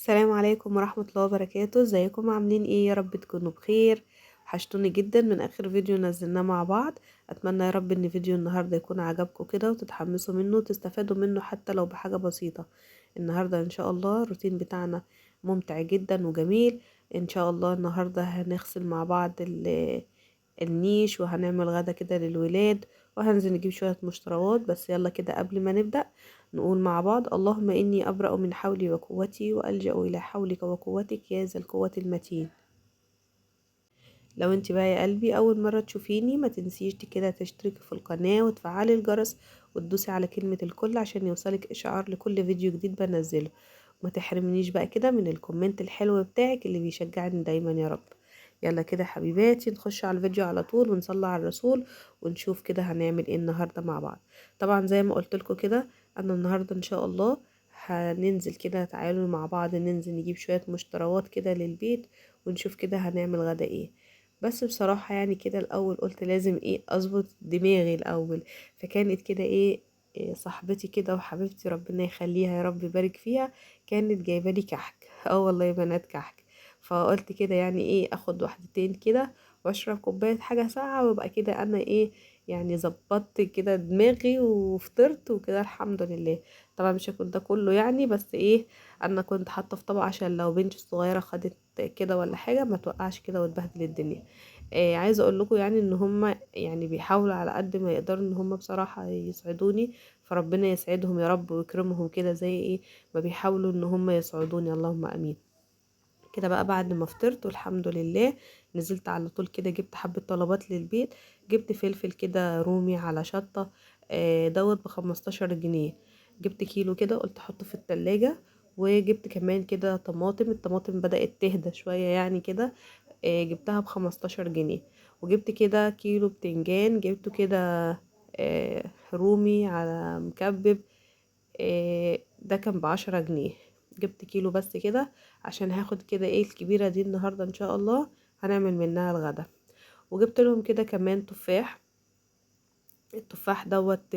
السلام عليكم ورحمة الله وبركاته. ازيكم عاملين ايه؟ يا رب تكونوا بخير. وحشتوني جدا من اخر فيديو نزلناه مع بعض. اتمنى يا رب ان فيديو النهاردة يكون عجبكم كده وتتحمسوا منه وتستفادوا منه حتى لو بحاجة بسيطة. النهاردة ان شاء الله الروتين بتاعنا ممتع جدا وجميل. ان شاء الله النهاردة هنغسل مع بعض النيش وهنعمل غدا كده للولاد، وهننزل نجيب شوية مشتروات. بس يلا كده قبل ما نبدأ نقول مع بعض: اللهم إني أبرأ من حولي وقوتي وألجأ إلى حولك وقوتك يا ذا القوة المتين. لو انت بقى يا قلبي أول مرة تشوفيني ما تنسيش كده تشتركي في القناة وتفعلي الجرس وتدوسي على كلمة الكل عشان يوصلك إشعار لكل فيديو جديد بنزله. وما تحرمنيش بقى كده من الكومنت الحلو بتاعك اللي بيشجعني دايما يا رب. يلا كده حبيباتي نخش على الفيديو على طول ونصلي على الرسول ونشوف كده هنعمل ايه النهارده مع بعض. طبعا زي ما قلت لكم كده انا النهارده ان شاء الله هننزل كده، تعالوا مع بعض ننزل نجيب شوية مشتروات كده للبيت ونشوف كده هنعمل غدا ايه. بس بصراحة يعني كده الأول قلت لازم ايه أظبط دماغي الأول. فكانت كده إيه صاحبتي كده وحبيبتي ربنا يخليها يا رب يبارك فيها، كانت جايبة لي كحك. اه والله يا بنات كحك. فقلت كده يعني ايه اخد واحدتين كده واشرب كوباية حاجة ساقعة ويبقى كده انا ايه يعني ظبطت كده دماغي وفطرت وكده الحمد لله. طبعا مش هاكل ده كله يعني، بس ايه انا كنت حاطه في طبق عشان لو بنتي الصغيره خدت كده ولا حاجه ما توقعش كده وتبهدل الدنيا. عايزه اقول لكم يعني ان هم يعني بيحاولوا على قد ما يقدروا ان هم بصراحه يسعدوني. فربنا يسعدهم يا رب ويكرمهم كده زي ايه ما بيحاولوا ان هم يسعدوني، اللهم امين. كده بقى بعد ما فطرت والحمد لله نزلت على طول كده جبت حبة طلبات للبيت. جبت فلفل كده رومي على شطة، دوت ب15 جنيه. جبت كيلو كده قلت احطه في التلاجة. وجبت كمان كده طماطم، الطماطم بدأت تهدى شوية يعني كده. جبتها ب15 جنيه. وجبت كده كيلو بتنجان جبته كده رومي على مكبب. ده كان ب10 جنيه. جبت كيلو بس كده عشان هاخد كده ايه الكبيرة دي النهاردة ان شاء الله هنعمل منها الغدا. وجبت لهم كده كمان تفاح. التفاح دوت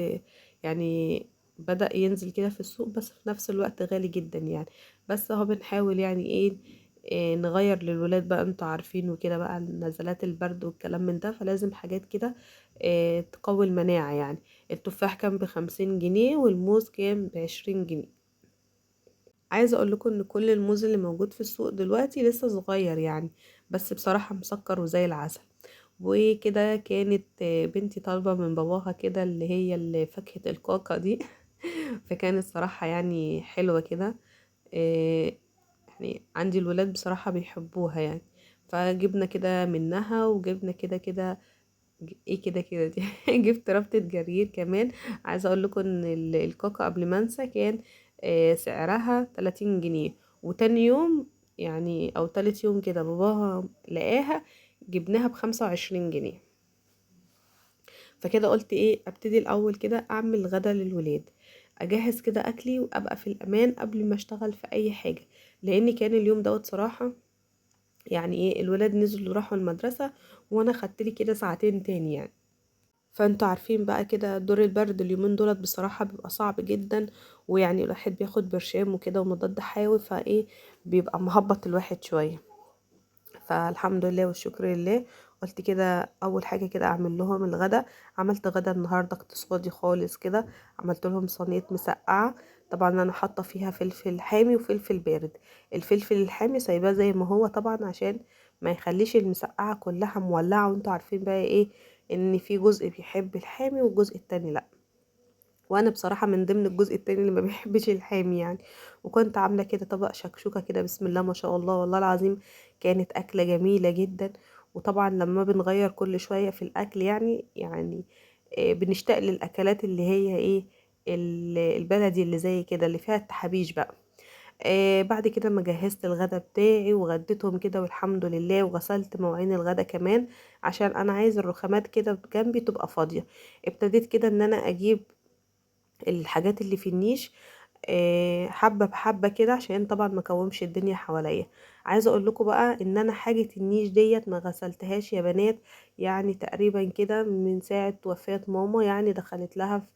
يعني بدأ ينزل كده في السوق بس في نفس الوقت غالي جدا يعني. بس اهو بنحاول يعني إيه نغير للولاد بقى، انتوا عارفين وكده بقى نزلات البرد والكلام من ده، فلازم حاجات كده تقوي المناعة يعني. التفاح كان ب50 جنيه والموز كان ب20 جنيه. عايزه اقول لكم ان كل الموز اللي موجود في السوق دلوقتي لسه صغير يعني، بس بصراحه مسكر وزي العسل. وكده كانت بنتي طالبه من باباها كده اللي هي فاكهه الكاكا دي. فكانت صراحه يعني حلوه كده. إيه، يعني عندي الولاد بصراحه بيحبوها يعني. فجبنا كده منها وجبنا كده كده ايه كده كده دي. جبت ربطة جرير كمان. عايزة اقول لكم ان الكاكا قبل ما انسى كان سعرها 30 جنيه. وتاني يوم يعني او تالت يوم كده باباها لقاها جبناها ب25 جنيه. فكده قلت ايه ابتدي الاول كده اعمل غدا للولاد، اجهز كده اكلي وابقى في الامان قبل ما اشتغل في اي حاجة. لان كان اليوم دوت صراحة يعني ايه الولاد نزلوا راحوا المدرسة وانا خدت لي كده ساعتين تاني يعني. فانتوا عارفين بقى كده دور البرد اليومين دولت بصراحة بيبقى صعب جدا. ويعني الواحد بياخد برشام وكده ومضاد حيوي فايه بيبقى مهبط الواحد شوية. فالحمد لله والشكر لله. قلت كده اول حاجة كده اعمل لهم الغدا. عملت غدا النهاردة اقتصادي خالص كده. عملت لهم صينية مسقعة. طبعا انا حاطة فيها فلفل حامي وفلفل بارد. الفلفل الحامي سايباه زي ما هو طبعا عشان ما يخليش المسقعة كلها مولعة، وانتوا عارفين بقى ايه ان في جزء بيحب الحامي والجزء التاني لا. وانا بصراحة من ضمن الجزء التاني اللي ما بيحبش الحامي يعني. وكنت عاملة كده طبق شكشوكة كده بسم الله ما شاء الله والله العظيم. كانت أكلة جميلة جدا. وطبعا لما بنغير كل شوية في الأكل يعني بنشتاق للأكلات اللي هي ايه البلدي اللي زي كده اللي فيها التحابيش بقى. بعد كده ما جهزت الغدا بتاعي وغديتهم كده والحمد لله، وغسلت مواعين الغدا كمان عشان انا عايز الرخامات كده جنبي تبقى فاضية. ابتديت كده ان انا اجيب الحاجات اللي في النيش حبة بحبة كده عشان طبعا ما كومش الدنيا حواليا. عايزة اقول لكم بقى ان انا حاجة النيش ديت ما غسلتهاش يا بنات. يعني تقريبا كده من ساعة وفاة ماما يعني دخلت لها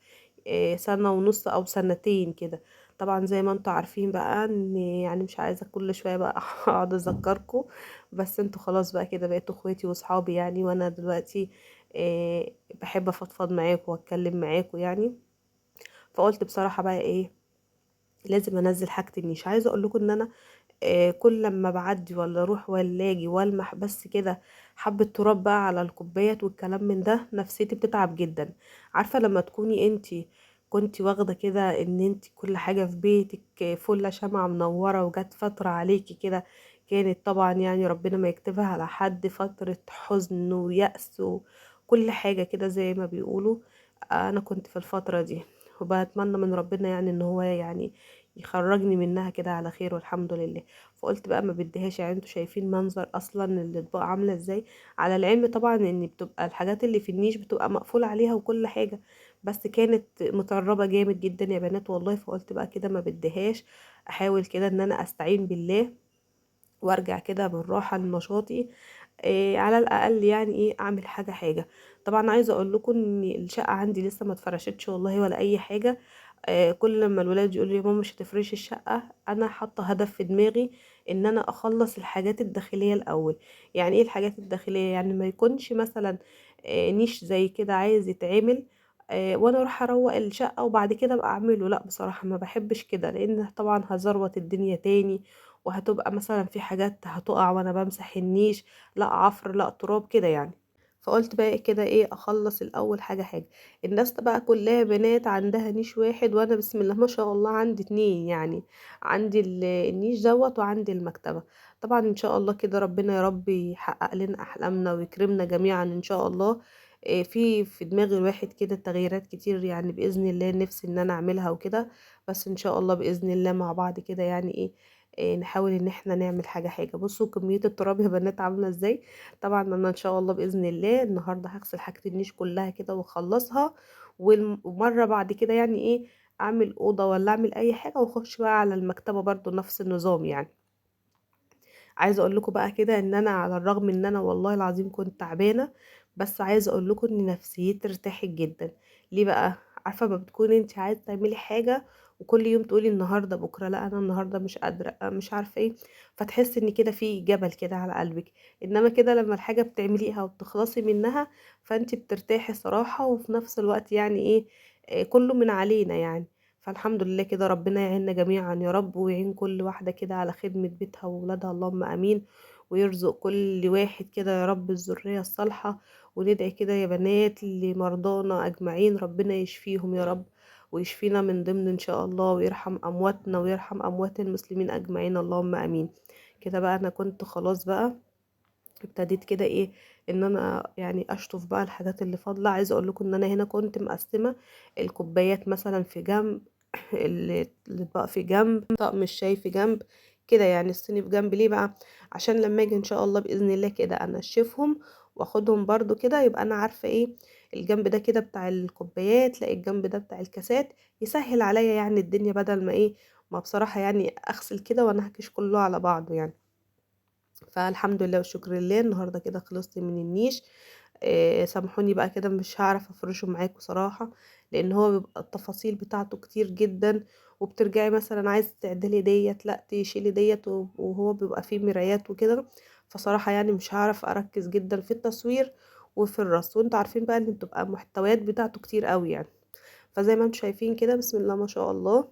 في سنة ونص او سنتين كده. طبعا زي ما انتوا عارفين بقى ان يعني مش عايزة كل شوية بقى اقعد اذكركم، بس انتوا خلاص بقى كده بقيتوا اخواتي وصحابي يعني، وانا دلوقتي بحب افضفض معاكم واتكلم معاكم يعني. فقلت بصراحة بقى ايه، لازم انزل حاجة النيش. عايزة اقول لكم ان انا كل لما بعدي ولا اروح ولا اجي والمح بس كده حبة تراب بقى على الكوبايات والكلام من ده، نفسيتي بتتعب جدا. عارفة لما تكوني انتي كنتي واخدة كده ان انتي كل حاجة في بيتك فل شمعة منورة، وجت فترة عليكي كده كانت طبعا يعني ربنا ما يكتبها على حد، فترة حزن ويأس وكل حاجة كده زي ما بيقولوا. انا كنت في الفترة دي، وبتمنى من ربنا يعني ان هو يعني يخرجني منها كده على خير والحمد لله. فقلت بقى ما بديهاش، يعني انتوا شايفين منظر اصلا الاطباق عامله ازاي، على العلم طبعا ان بتبقى الحاجات اللي في النيش بتبقى مقفول عليها وكل حاجه، بس كانت متربه جامد جدا يا بنات والله. فقلت بقى كده ما بديهاش، احاول كده ان انا استعين بالله وارجع كده بالراحه لنشاطي. إيه على الاقل يعني ايه اعمل حاجه حاجه. طبعا عايزه اقول لكم ان الشقه عندي لسه ما اتفرشتش والله ولا اي حاجه. كل لما الولاد يقولوا لي ماما مش هتفرشي الشقه، انا حاطه هدف في دماغي ان انا اخلص الحاجات الداخليه الاول. يعني ايه الحاجات الداخليه؟ يعني ما يكونش مثلا نيش زي كده عايز يتعمل وانا اروح اروق الشقه وبعد كده ابقى اعمله. لا بصراحه ما بحبش كده، لان طبعا هزروت الدنيا تاني، وهتبقى مثلا في حاجات هتقع وانا بمسح النيش، لا عفر لا تراب كده يعني. فقلت بقى إيه كده ايه اخلص الاول حاجه حاجه. الناس بقى كلها بنات عندها نيش واحد، وانا بسم الله ما شاء الله عندي اتنين يعني. عندي النيش دوت وعندي المكتبه. طبعا ان شاء الله كده ربنا يا رب يحقق لنا احلامنا ويكرمنا جميعا ان شاء الله. في دماغ الواحد كده تغييرات كتير يعني باذن الله، نفسي ان انا اعملها وكده. بس ان شاء الله باذن الله مع بعض كده يعني ايه نحاول ان احنا نعمل حاجة حاجة. بصوا كمية التراب يا بنات عاملة ازاي. طبعا انا ان شاء الله باذن الله النهاردة هغسل حاجة النيش كلها كده واخلصها، ومرة بعد كده يعني ايه اعمل اوضة ولا اعمل اي حاجة واخش بقى على المكتبة برضو نفس النظام يعني. عايزه اقول لكم بقى كده ان انا على الرغم ان انا والله العظيم كنت تعبانه، بس عايزه اقول لكم ان نفسيتي ارتاحت جدا. ليه بقى؟ عارفه ما بتكوني انت عايزه تعملي حاجه وكل يوم تقولي النهارده بكره لا انا النهارده مش قادره مش عارفه ايه، فتحس ان كده في جبل كده على قلبك. انما كده لما الحاجه بتعمليها وبتخلصي منها فانت بترتاحي صراحه، وفي نفس الوقت يعني ايه كله من علينا يعني. فالحمد لله كده ربنا يعيننا جميعا يا رب، ويعين كل واحدة كده على خدمة بيتها وولادها اللهم امين، ويرزق كل واحد كده يا رب الذرية الصالحة. وندعي كده يا بنات لمرضانا اجمعين ربنا يشفيهم يا رب، ويشفينا من ضمن ان شاء الله، ويرحم امواتنا ويرحم اموات المسلمين اجمعين اللهم امين. كده بقى انا كنت خلاص بقى ابتديت كده ايه ان انا يعني اشطف بقى الحاجات اللي فاضله. عايزه اقول لكم ان انا هنا كنت مقسمه الكوبايات مثلا في جنب، الاطباق في جنب، طقم الشاي في جنب كده يعني، الصيني في جنب. ليه بقى؟ عشان لما اجي ان شاء الله باذن الله كده انشفهم واخدهم برضو كده، يبقى انا عارفه ايه الجنب ده كده بتاع الكوبايات، لا الجنب ده بتاع الكاسات، يسهل عليا يعني الدنيا، بدل ما ايه ما بصراحه يعني اغسل كده وانهكش كله على بعضه يعني. فالحمد لله والشكر لله النهارده كده خلصت من النيش. سامحوني بقى كده مش هعرف افرشه معاكم صراحة، لان هو بيبقى التفاصيل بتاعته كتير جدا، وبترجعي مثلا عايز تعدلي ديت لا تشيلي ديت، وهو بيبقى فيه مرايات وكده. فصراحة يعني مش هعرف اركز جدا في التصوير وفي الرص، وانتوا عارفين بقى ان بتبقى المحتويات بتاعته كتير قوي يعني. فزي ما انتوا شايفين كده بسم الله ما شاء الله،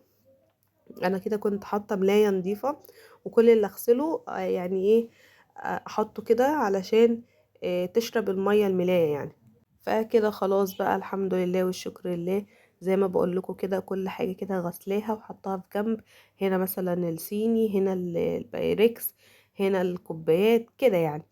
انا كده كنت حاطه ملايه نظيفه، وكل اللي اغسله يعني ايه احطه كده علشان تشرب الميه الملايه يعني. فكده خلاص بقى الحمد لله والشكر لله. زي ما بقول لكم كده كل حاجه كده غسلاها وحطها في جنب. هنا مثلا الصيني، هنا البايركس، هنا الكوبايات كده يعني.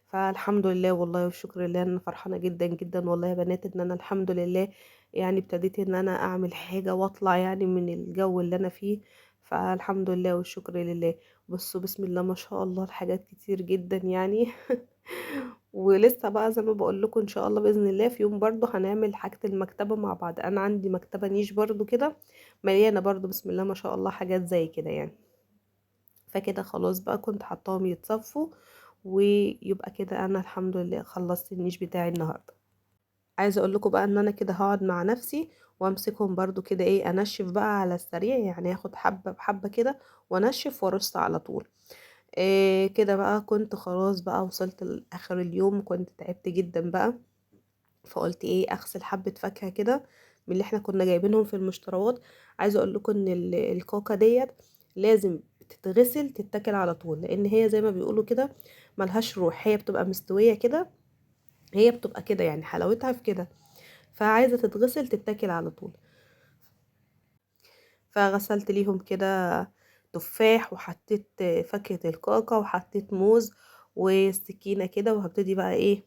فالحمد لله والله والشكر لله، انا فرحانه جدا جدا والله يا بنات ان انا الحمد لله يعني ابتديت ان انا اعمل حاجه واطلع يعني من الجو اللي انا فيه. فالحمد لله والشكر لله. بصوا بسم الله ما شاء الله الحاجات كتير جدا يعني. ولسه بقى زي ما بقول لكم ان شاء الله باذن الله في يوم برضو هنعمل حاجه المكتبه مع بعض. انا عندي مكتبه نيش برضو كده مليانه برضو بسم الله ما شاء الله حاجات زي كده يعني. فكده خلاص بقى كنت حطاهم يتصفوا، ويبقى كده انا الحمد لله خلصت النيش بتاعي النهارده. عايزة اقول لكم بقى ان انا كده هقعد مع نفسي وامسكهم برضو كده ايه، انشف بقى على السريع، يعني اخد حبة بحبة كده وانشف وارص على طول. إيه كده بقى، كنت خلاص بقى وصلت لاخر اليوم، كنت تعبت جدا بقى. فقلت ايه، اغسل حبة فاكهة كده من اللي احنا كنا جايبينهم في المشتروات. عايزة اقول لكم ان الكاكا ديت لازم تتغسل تتاكل على طول، لان هي زي ما بيقولوا كده ملهاش روح، هي بتبقى مستوية كده، هي بتبقى كده يعني حلاوتها في كده، فعايزة تتغسل تتاكل على طول. فغسلت ليهم كده تفاح، وحطيت فاكهة الكاكا، وحطيت موز والسكينة كده، وهبتدي بقى ايه